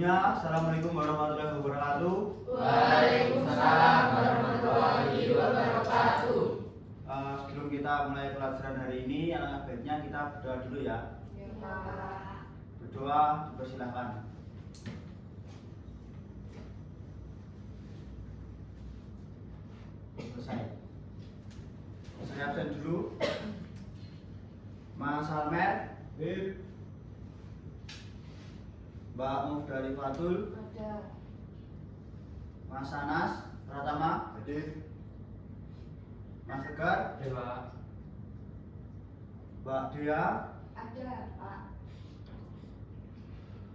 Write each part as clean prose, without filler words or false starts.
Sebelumnya, Assalamualaikum warahmatullahi wabarakatuh. Waalaikumsalam warahmatullahi wabarakatuh. Sebelum kita mulai pelajaran hari ini, alangkah baiknya kita berdoa dulu ya. Ya, Pak. Berdoa, dipersilahkan. Selesai. Saya absen dulu. Mas Almer, Mbak Mufdalifatul, Ada. Mas Anas, Pratama, Mas Tegar, Mbak Dea, Ada, Pak.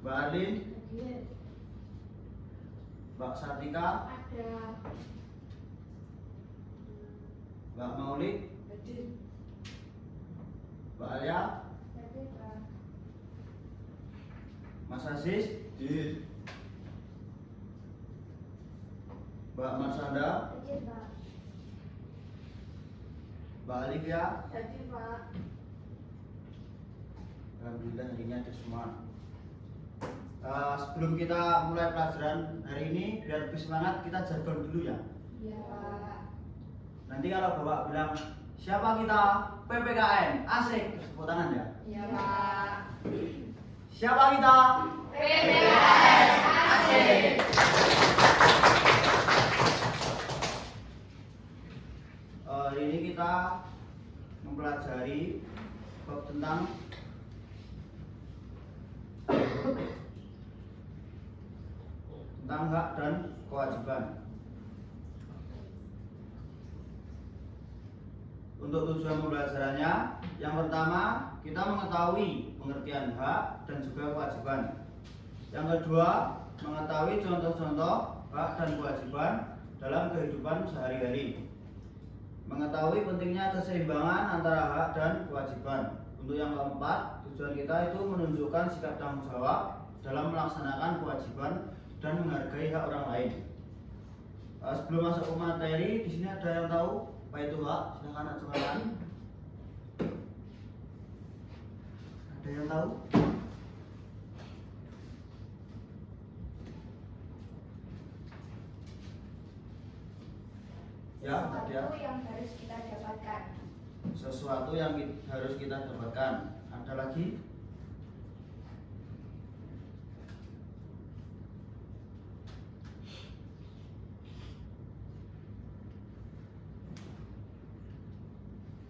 Mbak Arlin, Hadir. Mbak Sartika, Ada. Mbak Maulid, Hadir. Mbak Alia, Hadir, Pak. Mas Aziz, Mbak Marsanda, Hadir, Pak. Mbak Alivia. Hadir, Pak. Alhamdulillah hari ini ada semua. Sebelum kita mulai pelajaran hari ini, biar lebih semangat kita jargon dulu ya. Iya, Pak. Nanti kalau Bapak bilang siapa kita PPKN, asik, tepuk tangan ya. Iya, Pak. Siapa kita? PPKN asik. Hari ini kita mempelajari bab tentang hak dan kewajiban. Untuk tujuan pembelajarannya, yang pertama kita mengetahui pengertian hak dan juga kewajiban. Yang kedua, mengetahui contoh-contoh hak dan kewajiban dalam kehidupan sehari-hari. Mengetahui pentingnya keseimbangan antara hak dan kewajiban. Untuk yang keempat, tujuan kita itu menunjukkan sikap tanggung jawab dalam melaksanakan kewajiban dan menghargai hak orang lain. Sebelum masuk ke materi, di sini ada yang tahu apa itu hak? Silakan ajukan. Ada yang tahu? Ya, ada. Sesuatu yang harus kita dapatkan. Sesuatu yang harus kita dapatkan. Ada lagi?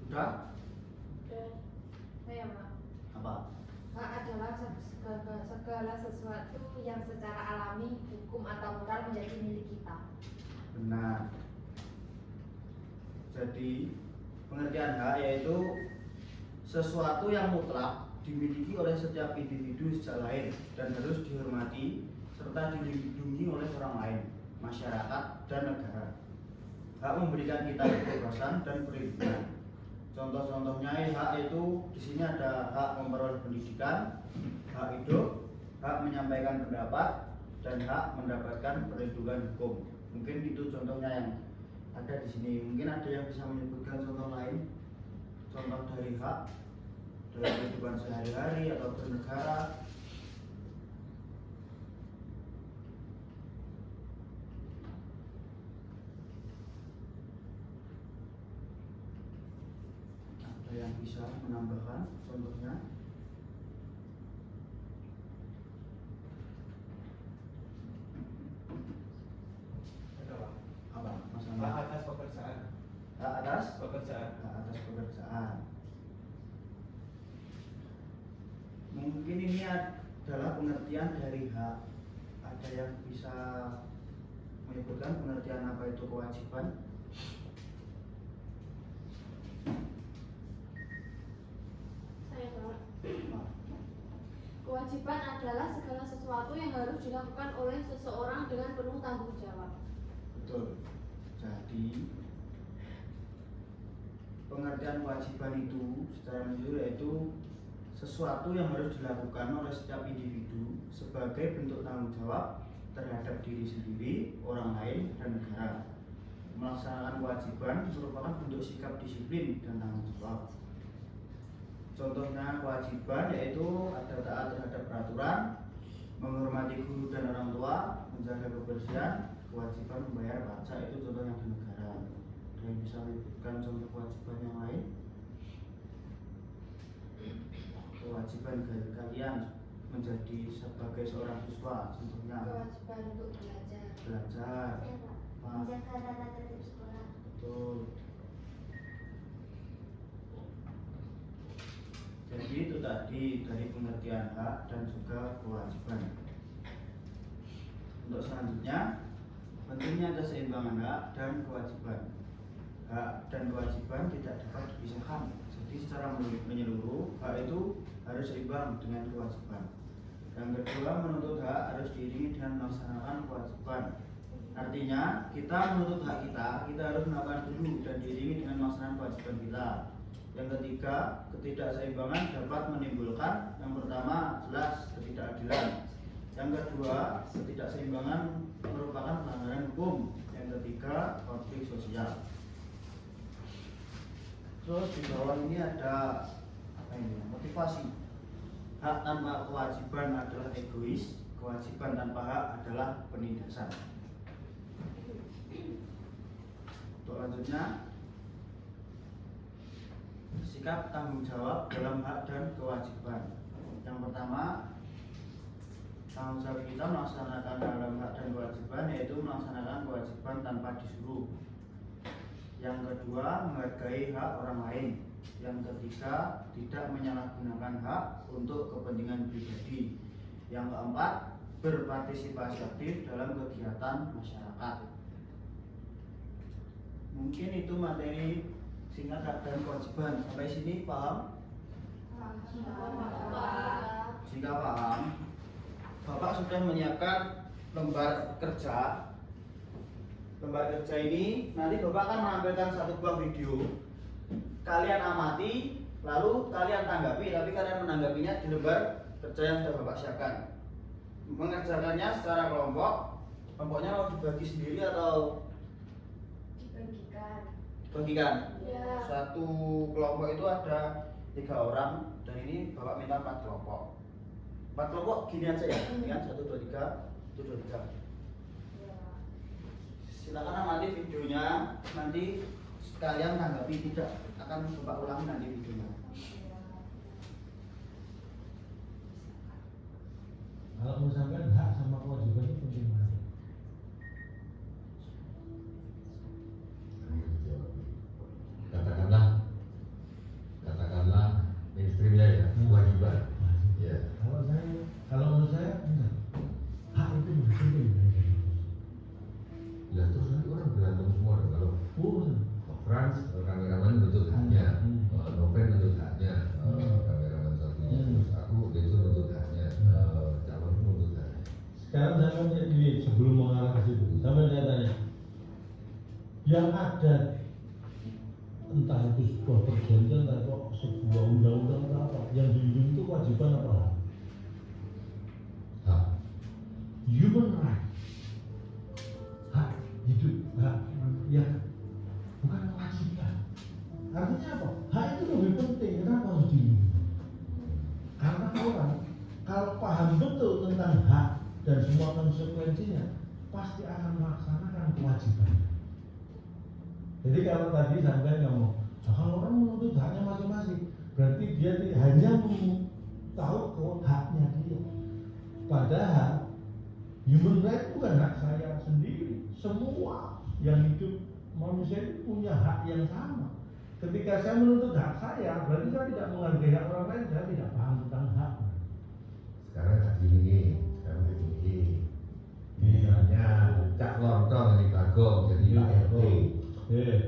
Sudah? Saya, Pak. Apa? Hak adalah segala sesuatu yang secara alami, hukum atau moral menjadi milik kita. Benar. Jadi pengertian hak yaitu sesuatu yang mutlak dimiliki oleh setiap individu sejak lahir dan harus dihormati serta dilindungi oleh orang lain, masyarakat dan negara. Hak memberikan kita kebebasan dan perlindungan. Contoh-contohnya hak itu di sini ada hak memperoleh pendidikan, hak hidup, hak menyampaikan pendapat, dan hak mendapatkan perlindungan hukum. Mungkin itu contohnya yang ada di sini. Mungkin ada yang bisa menyebutkan contoh lain, contoh dari hak dalam kehidupan sehari-hari atau bernegara. Ada yang bisa menambahkan contohnya? Apa? Masalah Hak atas pekerjaan. hak atas Pekerjaan. hak atas pekerjaan. Mungkin ini adalah pengertian dari hak. Ada yang bisa menyebutkan pengertian apa itu kewajiban? Saya, Pak. Nah, Kewajiban adalah segala sesuatu yang harus dilakukan oleh seseorang dengan penuh tanggung jawab. betul. Jadi pengertian kewajiban itu secara menyeluruh yaitu sesuatu yang harus dilakukan oleh setiap individu sebagai bentuk tanggung jawab terhadap diri sendiri, orang lain, dan negara. Melaksanakan kewajiban merupakan bentuk sikap disiplin dan tanggung jawab. Contohnya kewajiban yaitu ada taat terhadap peraturan, menghormati guru dan orang tua, menjaga kebersihan, kewajiban membayar pajak. Itu contoh yang di negara. Ada yang bisa menyebutkan contoh kewajiban yang lain? Kewajiban kalian menjadi sebagai seorang siswa, contohnya Kewajiban untuk belajar. Menjaga tata tertib sekolah. Betul. Jadi itu tadi dari pengertian hak dan juga kewajiban. Untuk selanjutnya, pentingnya keseimbangan hak dan kewajiban. Hak dan kewajiban tidak dapat dipisahkan. Jadi secara menyeluruh, hak itu harus seimbang dengan kewajiban. Yang kedua, menuntut hak harus diiringi dengan melaksanakan kewajiban. Artinya, kita menuntut hak kita harus melakukan dulu dan diiringi dengan melaksanakan kewajiban kita. Yang ketiga, ketidakseimbangan dapat menimbulkan yang pertama jelas ketidakadilan. Yang kedua, ketidakseimbangan merupakan pelanggaran hukum. Yang ketiga, konflik sosial. Terus di bawah ini ada apa ini? Motivasi. Hak tanpa kewajiban adalah egois, kewajiban tanpa hak adalah penindasan. Untuk lanjutnya, sikap tanggung jawab dalam hak dan kewajiban. Yang pertama, tanggung jawab kita melaksanakan dalam hak dan kewajiban yaitu melaksanakan kewajiban tanpa disuruh. Yang kedua, menghargai hak orang lain. Yang ketiga, tidak menyalahgunakan hak untuk kepentingan pribadi. Yang keempat, berpartisipasi aktif dalam kegiatan masyarakat. Mungkin itu materi singkat hak dan kewajiban. Sampai sini paham? Jika paham, Bapak sudah menyiapkan lembar kerja. Lembar kerja ini nanti Bapak akan menampilkan satu buah video. Kalian amati, lalu kalian tanggapi, tapi kalian menanggapinya di lembar kerja yang sudah Bapak siapkan. Mengerjakannya secara kelompok. Kelompoknya mau dibagi sendiri atau bagikan? Ya. Satu kelompok itu ada 3 orang dan ini Bapak minta 4 kelompok. 4 kelompok gini aja ya, kan 1, 2, 3, 1, 2, 3. Silakan amati videonya, nanti kalian tanggapi, tidak akan Bapak ulangi nanti videonya. Kalau misalkan hak sama kewajiban itu penting mana? Katakanlah mainstreamnya ya, kewajiban. Ya. Kalau menurut saya enggak. Hak itu lebih penting. Ya terus nanti orang berantem semua dong. Kalau Frans kameraman menuntut haknya, Noven menuntut haknya, kameraman satunya, terus aku itu menuntut haknya, calon menuntut haknya. Sekarang saya mau jadi sebelum mengarah ke situ, sampai saya tanya, yang ada entah itu sebuah perjanjian atau sebuah undang-undang atau apa, yang dilindungi itu kewajiban apa hak? Hak. Human right, hak hidup, hak yang bukan kewajiban. Artinya apa? Hak itu lebih penting. Kenapa harus dilindungi? Karena orang kalau paham betul tentang hak dan semua konsekuensinya, pasti akan melaksanakan kewajiban. Jadi kalau tadi sampai ngomong, kalau orang menuntut haknya masing-masing, berarti dia hanya tahu haknya dia. Padahal human right bukan hak saya sendiri. Semua yang hidup manusia itu punya hak yang sama. Ketika saya menuntut hak saya, berarti saya tidak menghargai hak orang lain, saya tidak paham tentang hak. Sekarang tak gini, sekarang begini. Misalnya Cak Lontong di Bagong jadi Pak RT.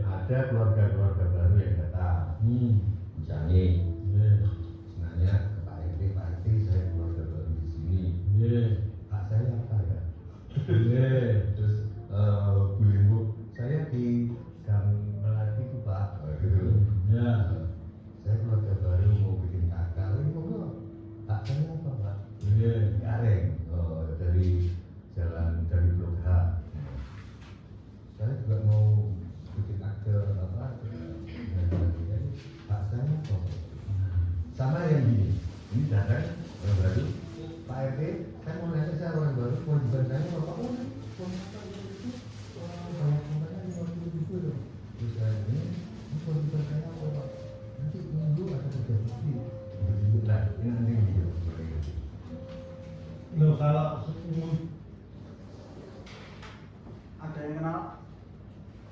Ada keluarga-keluarga baru yang datang. Misalnya, sebenarnya ke Pak RT, saya keluarga baru di sini. Pak saya apa ya? Terus Bu Ibu, saya di Gang Melati itu Pak. Gitu. Saya keluarga baru mau bikin kakak. Pak saya apa Pak? Gareng. Dari jalan dari Blok H. Saya juga mau bikin akte apa? Pak saya apa?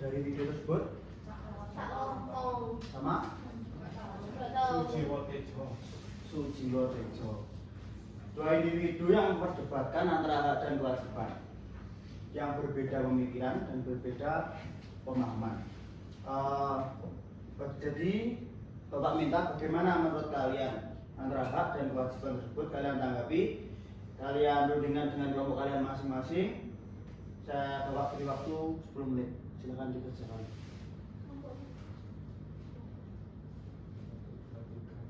dari video tersebut Tak lontong. sama Sujiwo Tejo. Dua individu yang memperdebatkan antara hak dan kewajiban, yang berbeda pemikiran dan berbeda pemahaman. Jadi Bapak minta bagaimana menurut kalian antara hak dan kewajiban tersebut, kalian tanggapi, kalian rundingkan dengan kelompok kalian masing-masing. Saya beri waktu 10 menit, silakan dikerjakan.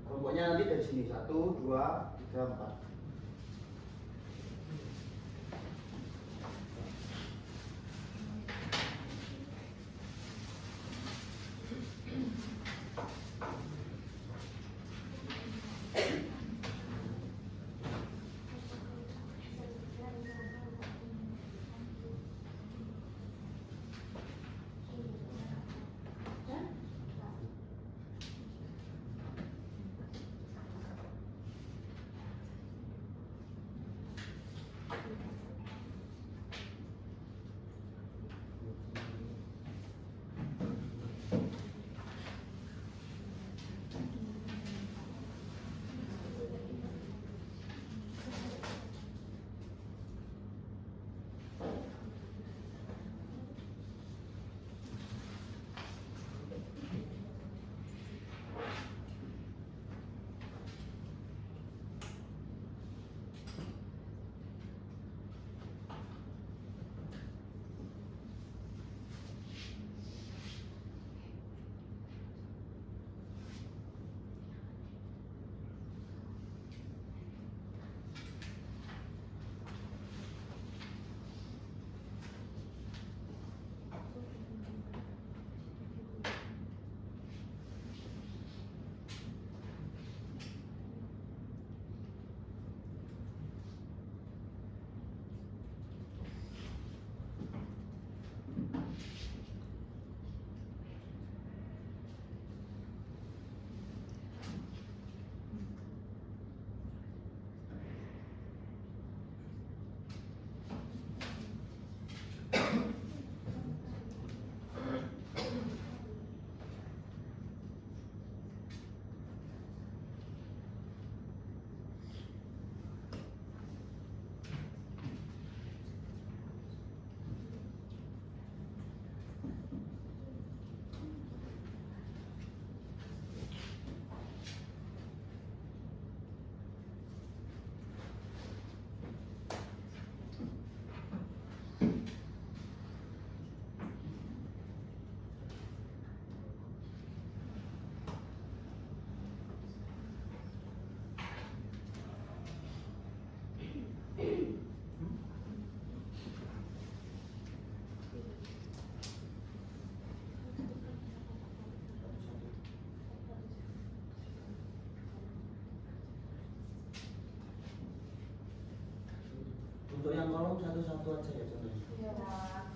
Kelompoknya nanti dari sini 1, 2, 3, 4. Untuk yang kolom satu-satu aja ya contohnya. Iya, Pak.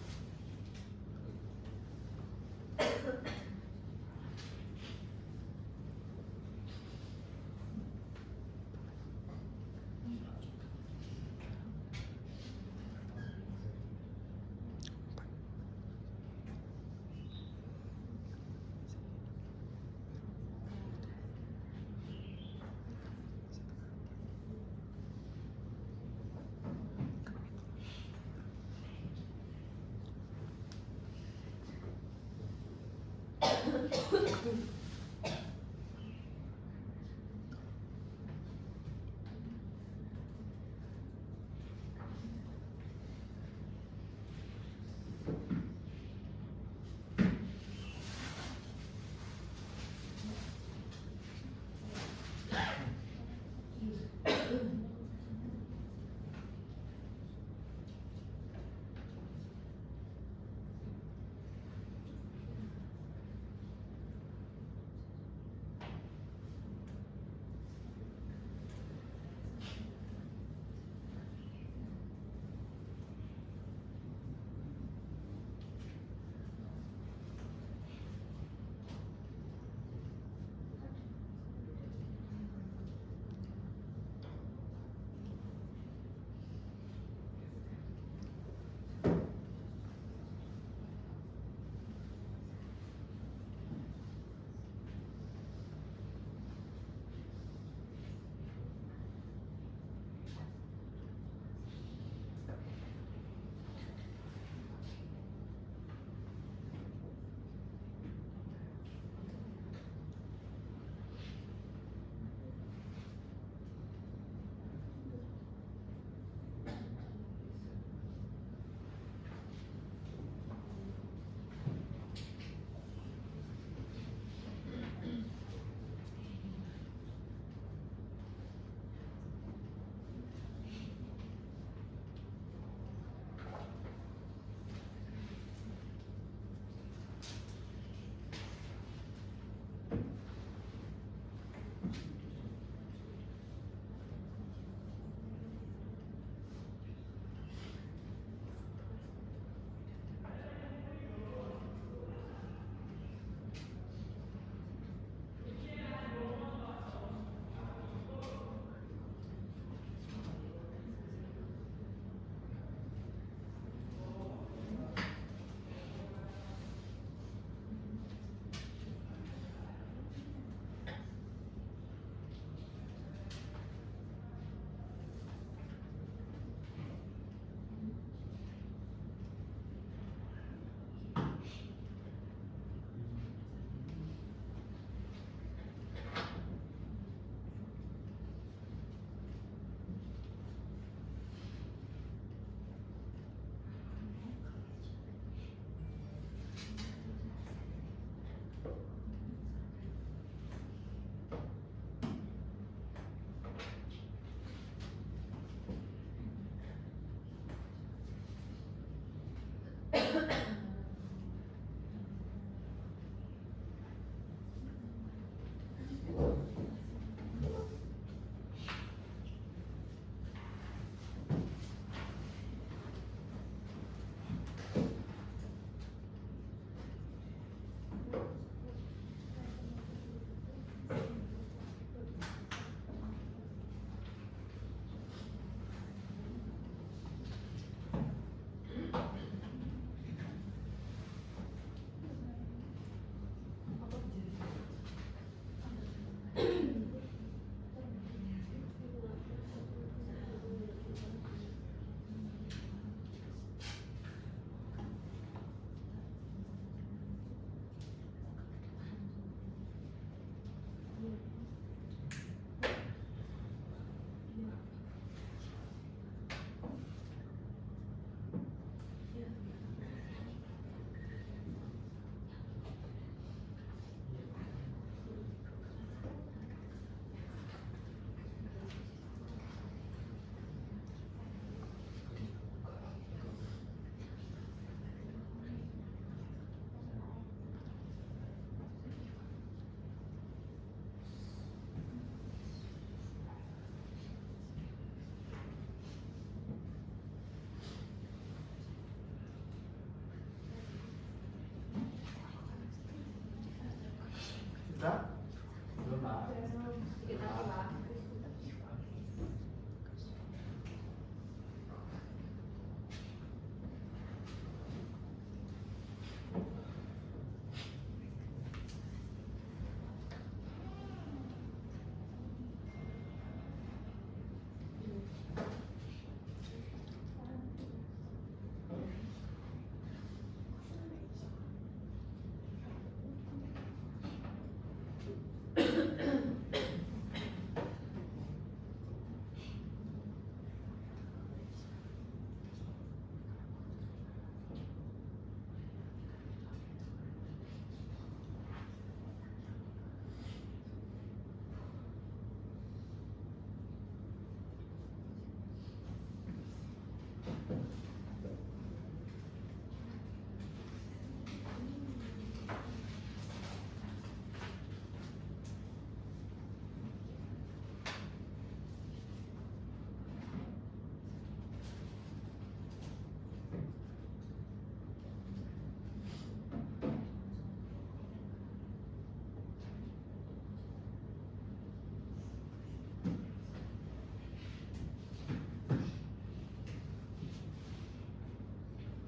Sudah? Belum Pak. Sedikit lagi Pak.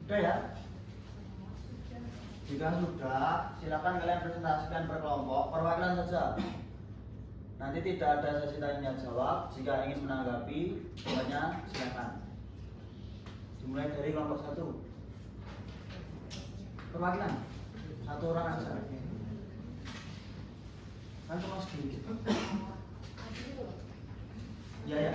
Sudah ya? Jika sudah, silakan kalian presentasikan per kelompok, perwakilan saja. Nanti tidak ada sesi tanya jawab. Jika ingin menanggapi, semuanya silakan. Dimulai dari kelompok 1. Perwakilan, 1 orang aja. Kan cuma sedikit. Iya ya.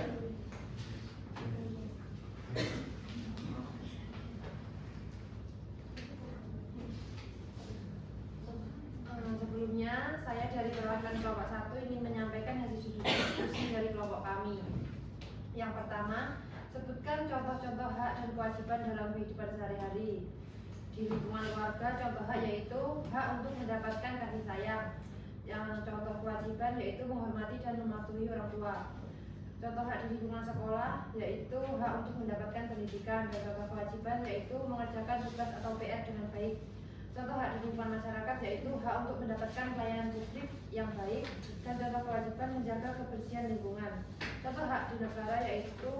Sebelumnya, saya dari perwakilan kelompok 1 ingin menyampaikan hasil diskusi dari kelompok kami. Yang pertama, sebutkan contoh-contoh hak dan kewajiban dalam kehidupan sehari-hari. Di lingkungan keluarga, contoh hak yaitu hak untuk mendapatkan kasih sayang. Yang contoh kewajiban yaitu menghormati dan mematuhi orang tua. Contoh hak di lingkungan sekolah yaitu hak untuk mendapatkan pendidikan, dan contoh kewajiban yaitu mengerjakan tugas atau PR dengan baik. Contoh hak di lingkungan masyarakat yaitu hak untuk mendapatkan pelayanan publik yang baik, dan contoh kewajiban menjaga kebersihan lingkungan. Contoh hak di negara yaitu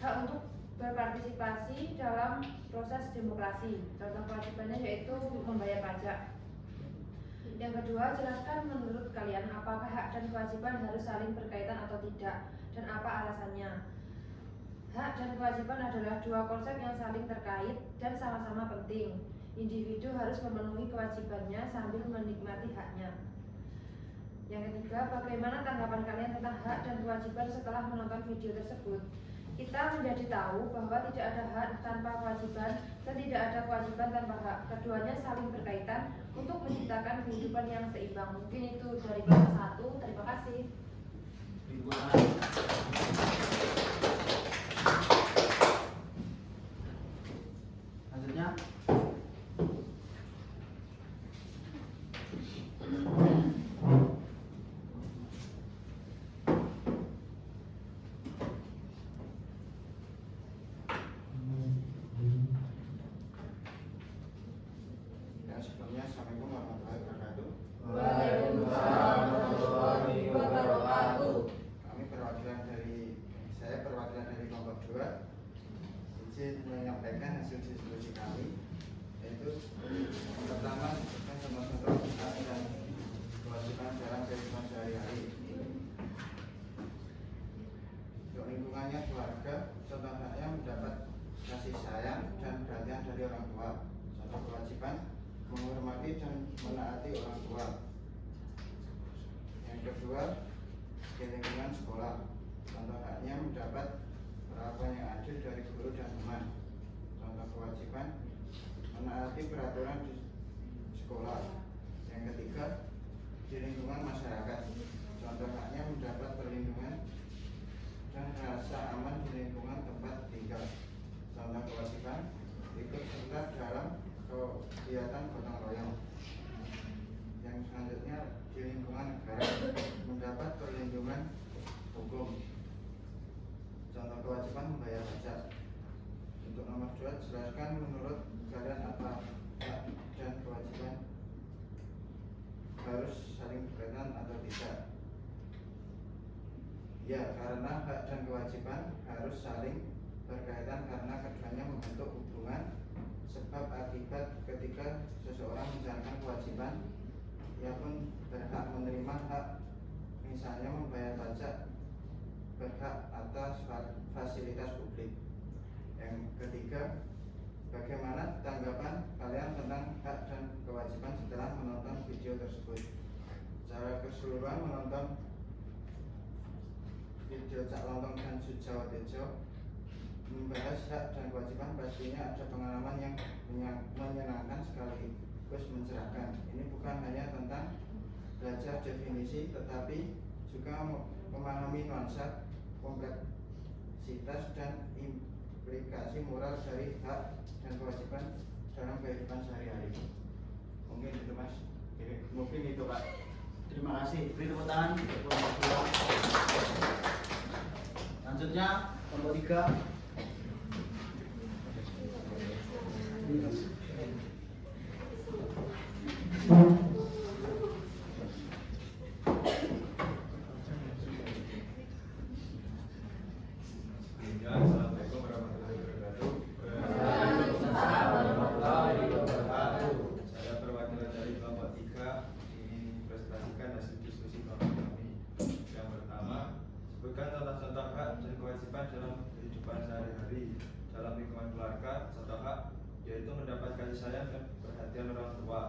hak untuk berpartisipasi dalam proses demokrasi. Contoh kewajibannya yaitu membayar pajak. Yang kedua, jelaskan menurut kalian apakah hak dan kewajiban harus saling berkaitan atau tidak, dan apa alasannya. Hak dan kewajiban adalah dua konsep yang saling terkait dan sama-sama penting. Individu harus memenuhi kewajibannya sambil menikmati haknya. Yang ketiga, bagaimana tanggapan kalian tentang hak dan kewajiban setelah menonton video tersebut? Kita menjadi tahu bahwa tidak ada hak tanpa kewajiban dan tidak ada kewajiban tanpa hak. Keduanya saling berkaitan untuk menciptakan kehidupan yang seimbang. Mungkin itu dari kelompok 1. Terima kasih. Selanjutnya. Sebelumnya, Assalamualaikum warahmatullahi wabarakatuh. Waalaikumsalam warahmatullahi wabarakatuh. Saya perwakilan dari kelompok 2 izin menyampaikan hasil diskusi kami, yaitu yang pertama tentang contoh-contoh hak dan kewajiban dalam kehidupan sehari-hari. Untuk lingkungannya keluarga, contoh haknya mendapat kasih sayang dan perhatian dari orang tua. Contoh kewajiban menghormati dan menaati orang tua. Yang kedua, di lingkungan sekolah, contoh haknya mendapat perlakuan yang adil dari guru dan teman. Contoh kewajiban menaati peraturan di sekolah. Yang ketiga, di lingkungan masyarakat, contoh haknya mendapat perlindungan dan rasa aman di lingkungan tempat tinggal. Contoh kewajiban ikut serta dalam kegiatan gotong royong. Yang selanjutnya, di lingkungan negara mendapat perlindungan hukum. Contoh kewajiban membayar pajak. Untuk nomor 2, jelaskan menurut kalian apa hak dan kewajiban harus saling berkaitan berkaitan atau tidak? Ya, karena hak dan kewajiban harus saling berkaitan karena keduanya membentuk hubungan sebab akibat. Ketika seseorang menjalankan kewajiban, ia pun berhak menerima hak, misalnya membayar pajak, berhak atas fasilitas publik. Yang ketiga, bagaimana tanggapan kalian tentang hak dan kewajiban setelah menonton video tersebut? Secara keseluruhan menonton video Cak Lontong dan Sujawatejo membahas hak dan kewajiban, pastinya ada pengalaman yang menyenangkan sekaligus mencerahkan. Ini bukan hanya tentang belajar definisi, tetapi juga memahami nuansa, kompleksitas, dan implikasi moral dari hak dan kewajiban dalam kehidupan sehari-hari. Mungkin itu Mas. Mungkin itu Pak. Terima kasih. Beri tepuk tangan untuk kelompok 2. Selanjutnya kelompok 3. Assalamualaikum warahmatullahi wabarakatuh. Saya perwakilan dari kelompok 3 ingin presentasikan hasil diskusi kelompok kami. Yang pertama, sebutkan contoh-contoh hak dan kewajiban dalam kehidupan sehari-hari dalam lingkungan keluarga. Contoh hak yaitu mendapat kasih sayang dan perhatian orang tua.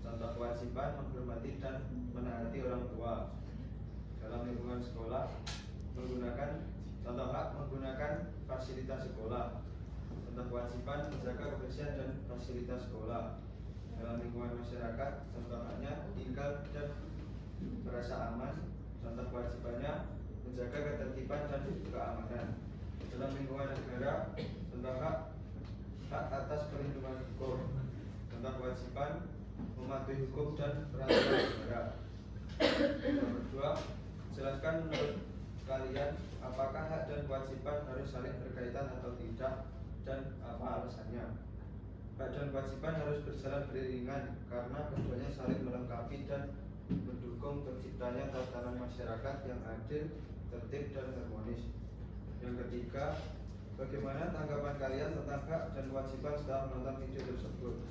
Contoh kewajiban menghormati dan menaati orang tua. Dalam lingkungan sekolah, contoh hak menggunakan fasilitas sekolah. Contoh kewajiban menjaga kebersihan dan fasilitas sekolah. Dalam lingkungan masyarakat, contoh haknya tinggal dan merasa aman. Contoh kewajibannya menjaga ketertiban dan keamanan. Dalam lingkungan negara, contoh hak atas perlindungan hukum. Contoh kewajiban mematuhi hukum dan peraturan negara. Nomor 2, jelaskan menurut kalian apakah hak dan kewajiban harus saling berkaitan atau tidak dan apa alasannya. Hak dan kewajiban harus berjalan beriringan karena keduanya saling melengkapi dan mendukung terciptanya tatanan masyarakat yang adil, tertib, dan harmonis. Yang ketiga, bagaimana tanggapan kalian tentang hak dan kewajiban setelah menonton video tersebut?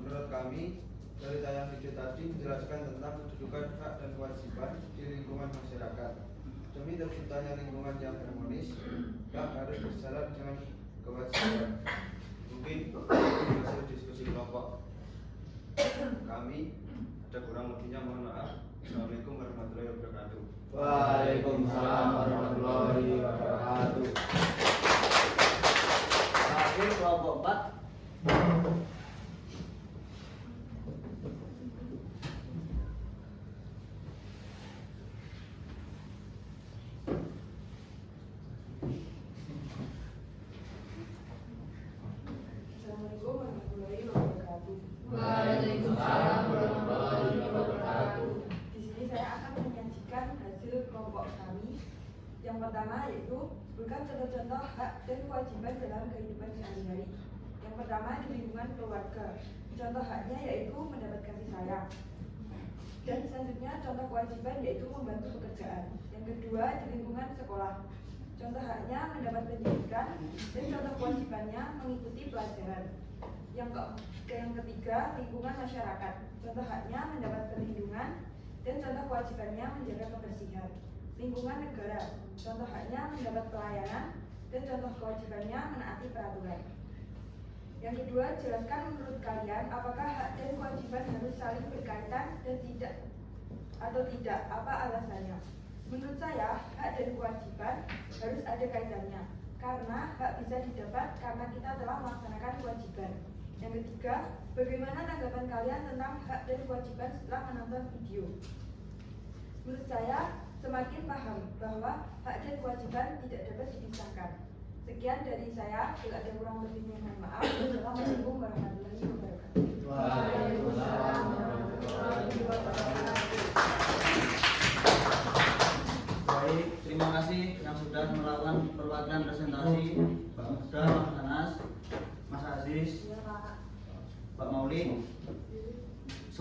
Menurut kami, dari tayang video tadi menjelaskan tentang kedudukan hak dan kewajiban di lingkungan masyarakat. Demi terciptanya lingkungan yang harmonis, hak harus berjalan dengan kewajiban. Mungkin hasil diskusi kelompok kami, ada kurang lebihnya mohon maaf. Assalamualaikum warahmatullahi wabarakatuh. Waalaikumsalam warahmatullahi wabarakatuh. Terakhir kelompok 4. Assalamualaikum warahmatullahi wabarakatuh. Waalaikumsalam warahmatullahi wabarakatuh. Di sini saya akan menyajikan hasil kelompok kami. Yang pertama yaitu sebutkan contoh-contoh hak dan kewajiban dalam kehidupan sehari-hari. Yang pertama di lingkungan keluarga. Contoh haknya yaitu mendapat kasih sayang. Dan selanjutnya contoh kewajiban yaitu membantu pekerjaan. Yang kedua di lingkungan sekolah. Contoh haknya mendapat pendidikan dan contoh kewajibannya mengikuti pelajaran. Yang ketiga lingkungan masyarakat. Contoh haknya mendapat perlindungan dan contoh kewajibannya menjaga kebersihan. Lingkungan negara. Contoh haknya mendapat pelayanan dan contoh kewajibannya menaati peraturan. Yang kedua, jelaskan menurut kalian apakah hak dan kewajiban harus saling berkaitan dan tidak atau tidak, apa alasannya? Menurut saya, hak dan kewajiban harus ada kaitannya karena hak bisa didapat karena kita telah melaksanakan kewajiban. Yang ketiga, bagaimana tanggapan kalian tentang hak dan kewajiban setelah menonton video? Menurut saya, semakin paham bahwa hak dan kewajiban tidak dapat dipisahkan. Sekian dari saya, bila ada kurang lebihnya mohon maaf. Wassalamualaikum warahmatullahi wabarakatuh. Waalaikumsalam warahmatullahi wabarakatuh. Baik, terima kasih yang sudah melakukan perwakilan presentasi, Pak Muda, Mas Anas, Mas Aziz, Pak Maulid.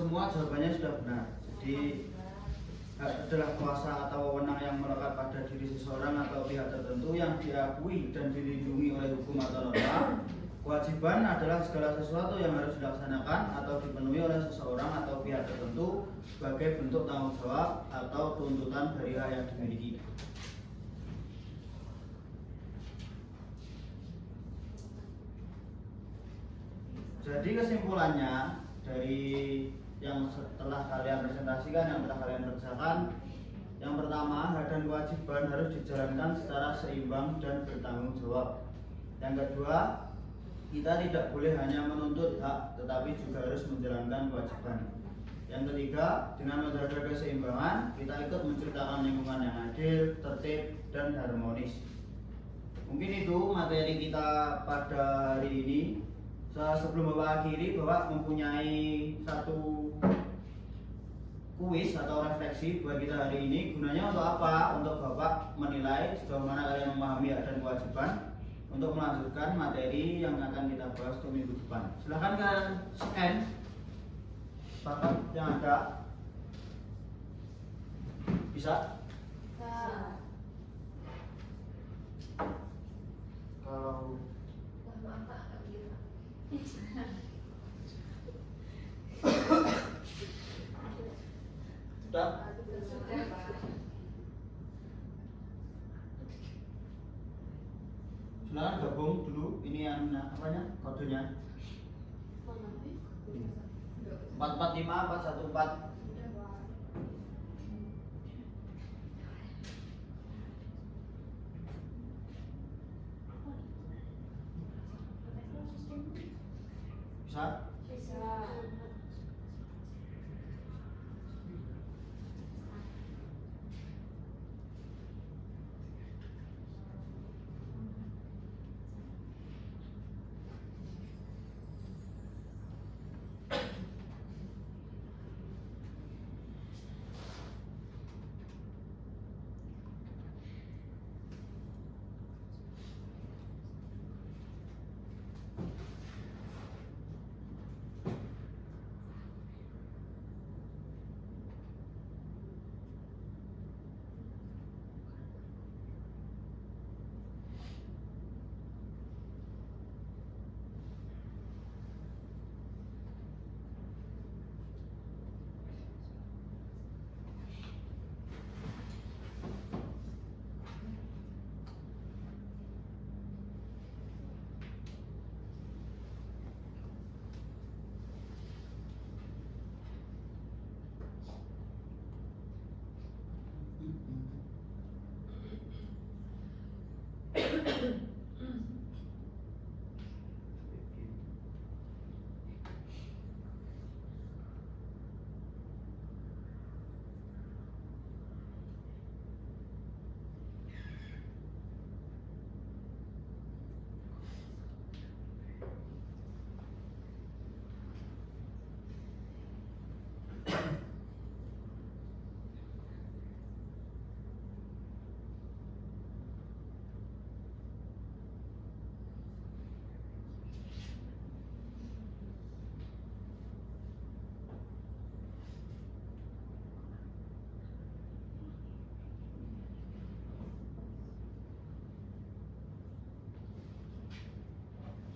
semua jawabannya sudah benar. Jadi hak adalah kuasa atau wewenang yang melekat pada diri seseorang atau pihak tertentu yang diakui dan dilindungi oleh hukum atau norma. Kewajiban adalah segala sesuatu yang harus dilaksanakan atau dipenuhi oleh seseorang atau pihak tertentu sebagai bentuk tanggung jawab atau tuntutan dari hak yang dimiliki. Jadi kesimpulannya dari yang setelah kalian presentasikan, yang telah kalian kerjakan, yang pertama, hak dan kewajiban harus dijalankan secara seimbang dan bertanggung jawab. Yang kedua, kita tidak boleh hanya menuntut hak, tetapi juga harus menjalankan kewajiban. Yang ketiga, dengan menjaga keseimbangan, kita ikut menciptakan lingkungan yang adil, tertib, dan harmonis. Mungkin itu materi kita pada hari ini. Sebelum Bapak akhiri, Bapak mempunyai satu kuis atau refleksi buat kita hari ini. Gunanya untuk apa? Untuk Bapak menilai sejauh mana kalian memahami hak dan kewajiban untuk melanjutkan materi yang akan kita bahas untuk minggu depan. Silahkan kalian scan bakat yang ada. Bisa? Kalau Maaf Pak, nggak bisa. sudah, Sudah Pak. silakan gabung dulu. Ini yang apanya? Kodenya 445 414. Sudah Pak. Bisa? Bisa.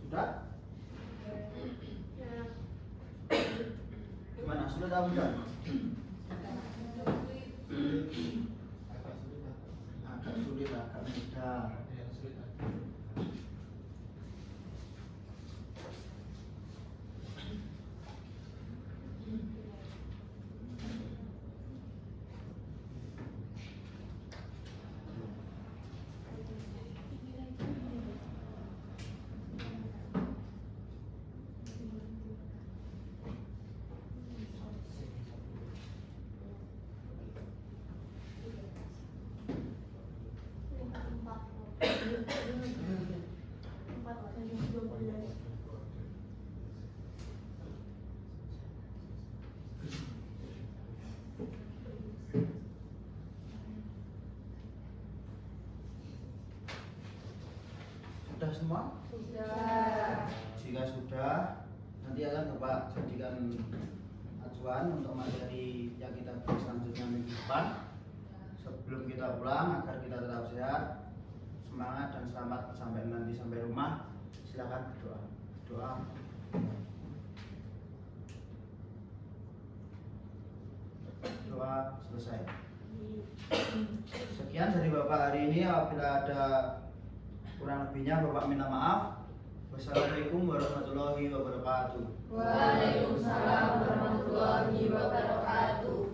Sudah? Gimana? Sudah tahu kan? Agak sulit, agak mudah. pengasuhan untuk materi yang kita bahas selanjutnya minggu depan. Sebelum kita pulang, agar kita tetap sehat, semangat dan selamat sampai nanti sampai rumah. Silakan doa. Doa selesai. Sekian dari Bapak hari ini. Apabila ada kurang lebihnya, Bapak minta maaf. Wassalamualaikum warahmatullahi wabarakatuh. Waalaikumsalam warahmatullahi wabarakatuh.